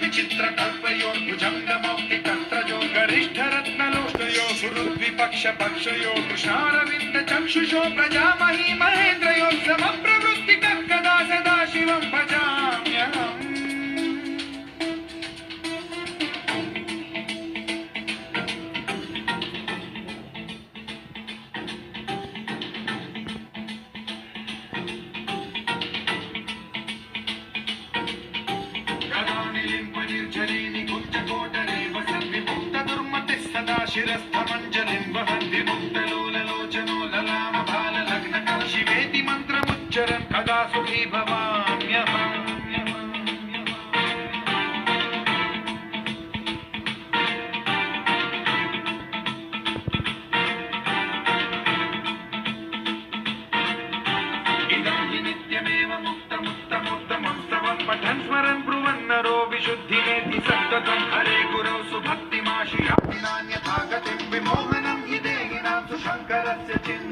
विचित्रकल्पयोर्भुजङ्गमौक्तिकत्रयो गरिष्ठरत्नलोष्टयो सुहृद्विपक्षपक्षयो कृष्णारविन्दचक्षुषो प्रजामही महेन्द्रयो समप्रवृत्तिकः कदा सदा शिवं भजाम्यहम् शिरस्थमञ्जलिं वहन्ति मुक्तलोललोचनो ललामभाललग्नकः शिवेति मन्त्रमुच्चरन् कदा सुखी भवाम्यहम् इदं हि नित्यमेव मुक्तमुत्तमोत्तमोत्तमं पठन् स्मरन् ब्रुवन्नरो विशुद्धिमेति सद्गतं हरे गुरौ सुभक्तिमाशियाति नान्यथा गतिं विमोहनं हि देहिनां सुशङ्करस्य चिन्ता